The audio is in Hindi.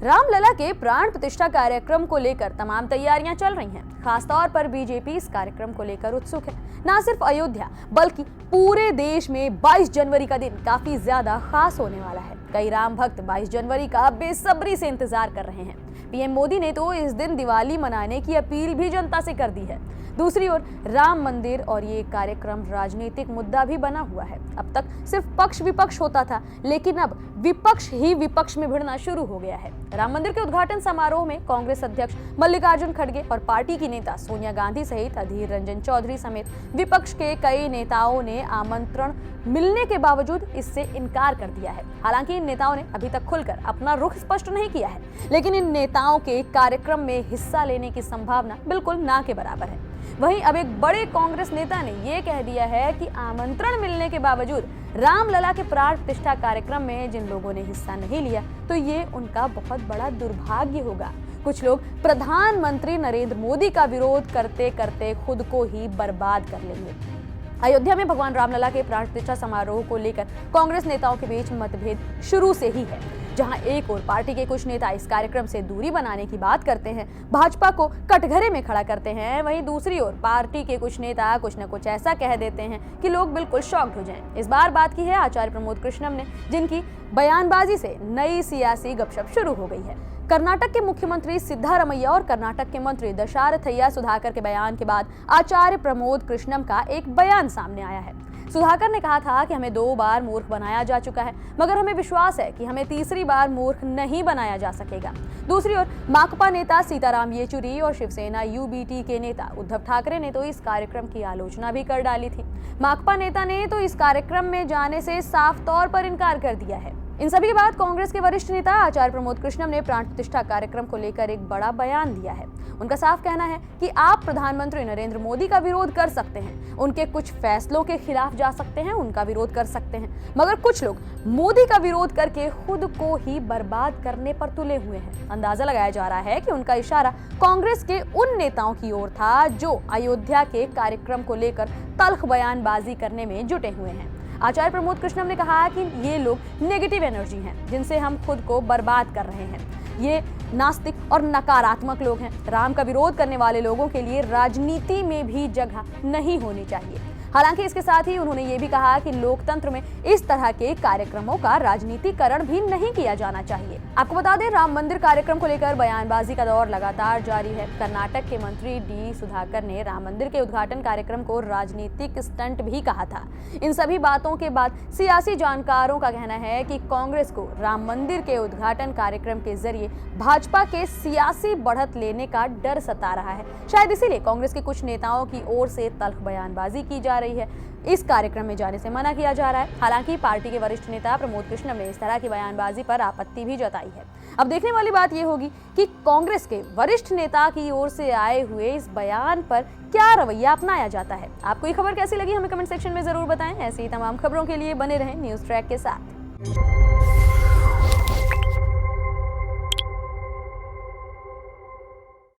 रामलला के प्राण प्रतिष्ठा कार्यक्रम को लेकर तमाम तैयारियां चल रही हैं। खासतौर पर बीजेपी इस कार्यक्रम को लेकर उत्सुक है। न सिर्फ अयोध्या बल्कि पूरे देश में 22 जनवरी का दिन काफी ज्यादा खास होने वाला है। कई राम भक्त 22 जनवरी का बेसब्री से इंतजार कर रहे हैं। पीएम मोदी ने तो इस दिन दिवाली मनाने की अपील भी जनता से कर दी है। दूसरी ओर राम मंदिर और ये कार्यक्रम राजनीतिक मुद्दा भी बना हुआ है। अब तक सिर्फ पक्ष विपक्ष होता था, लेकिन अब विपक्ष ही विपक्ष में भिड़ना शुरू हो गया है। राम मंदिर के उद्घाटन समारोह में कांग्रेस अध्यक्ष मल्लिकार्जुन खड़गे और पार्टी की नेता सोनिया गांधी सहित अधीर रंजन चौधरी समेत विपक्ष के कई नेताओं ने आमंत्रण मिलने के बावजूद इससे इनकार कर दिया है। हालांकि इन नेताओं ने अभी तक खुलकर अपना रुख स्पष्ट नहीं किया है, लेकिन इन नेताओं के कार्यक्रम में हिस्सा लेने की संभावना बिल्कुल ना के बराबर है। वहीं अब एक बड़े कांग्रेस नेता ने यह कह दिया है कि आमंत्रण मिलने के बावजूद रामलला के प्राण प्रतिष्ठा कार्यक्रम में जिन लोगों ने हिस्सा नहीं लिया तो ये उनका बहुत बड़ा दुर्भाग्य होगा। कुछ लोग प्रधानमंत्री नरेंद्र मोदी का विरोध करते करते खुद को ही बर्बाद कर लेंगे। अयोध्या में भगवान रामलला के प्राण प्रतिष्ठा समारोह को लेकर कांग्रेस नेताओं के बीच मतभेद शुरू से ही है। जहां एक और पार्टी के कुछ नेता इस कार्यक्रम से दूरी बनाने की बात करते हैं, भाजपा को कटघरे में खड़ा करते हैं, वहीं दूसरी ओर पार्टी के कुछ नेता कुछ न कुछ ऐसा कह देते हैं कि लोग बिल्कुल शॉक्ड हो जाएं। इस बार बात की है आचार्य प्रमोद कृष्णम ने, जिनकी बयानबाजी से नई सियासी गपशप शुरू हो गई है। कर्नाटक के मुख्यमंत्री सिद्धारमैया और कर्नाटक के मंत्री दशारथैया सुधाकर के बयान के बाद आचार्य प्रमोद कृष्णम का एक बयान सामने आया है। सुधाकर ने कहा था कि हमें 2 बार मूर्ख बनाया जा चुका है, मगर हमें विश्वास है कि हमें तीसरी बार मूर्ख नहीं बनाया जा सकेगा। दूसरी ओर माकपा नेता सीताराम येचुरी और शिवसेना यूबीटी के नेता उद्धव ठाकरे ने तो इस कार्यक्रम की आलोचना भी कर डाली थी। माकपा नेता ने तो इस कार्यक्रम में जाने से साफ तौर पर इनकार कर दिया है। इन सभी के बाद कांग्रेस के वरिष्ठ नेता आचार्य प्रमोद कृष्णम ने प्राण प्रतिष्ठा कार्यक्रम को लेकर एक बड़ा बयान दिया है। उनका साफ कहना है कि आप प्रधानमंत्री नरेंद्र मोदी का विरोध कर सकते हैं, उनके कुछ फैसलों के खिलाफ जा सकते हैं, उनका विरोध कर सकते हैं, मगर कुछ लोग मोदी का विरोध करके खुद को ही बर्बाद करने पर तुले हुए हैं। अंदाजा लगाया जा रहा है कि उनका इशारा कांग्रेस के उन नेताओं की ओर था जो अयोध्या के कार्यक्रम को लेकर तल्ख बयानबाजी करने में जुटे हुए हैं। आचार्य प्रमोद कृष्णम ने कहा कि ये लोग नेगेटिव एनर्जी हैं, जिनसे हम खुद को बर्बाद कर रहे हैं। ये नास्तिक और नकारात्मक लोग हैं। राम का विरोध करने वाले लोगों के लिए राजनीति में भी जगह नहीं होनी चाहिए। हालांकि इसके साथ ही उन्होंने ये भी कहा कि लोकतंत्र में इस तरह के कार्यक्रमों का राजनीतिकरण भी नहीं किया जाना चाहिए। आपको बता दें, राम मंदिर कार्यक्रम को लेकर बयानबाजी का दौर लगातार जारी है। कर्नाटक के मंत्री डी सुधाकर ने राम मंदिर के उद्घाटन कार्यक्रम को राजनीतिक स्टंट भी कहा था। इन सभी बातों के बाद सियासी जानकारों का कहना है कि कांग्रेस को राम मंदिर के उद्घाटन कार्यक्रम के जरिए भाजपा के सियासी बढ़त लेने का डर सता रहा है। शायद इसीलिए कांग्रेस के कुछ नेताओं की ओर से तल्ख बयानबाजी की जा रही है। इस कार्यक्रम में जाने से मना किया जा रहा है। हालांकि पार्टी के वरिष्ठ नेता प्रमोद कृष्णम ने इस तरह की बयानबाजी पर आपत्ति भी जताई है। अब देखने वाली बात यह होगी कि कांग्रेस के वरिष्ठ नेता की ओर से आए हुए इस बयान पर क्या रवैया अपनाया जाता है। आपको ये खबर कैसी लगी हमें कमेंट सेक्शन में जरूर बताएं। ऐसी ही तमाम खबरों के लिए बने रहें न्यूज़ ट्रैक के साथ।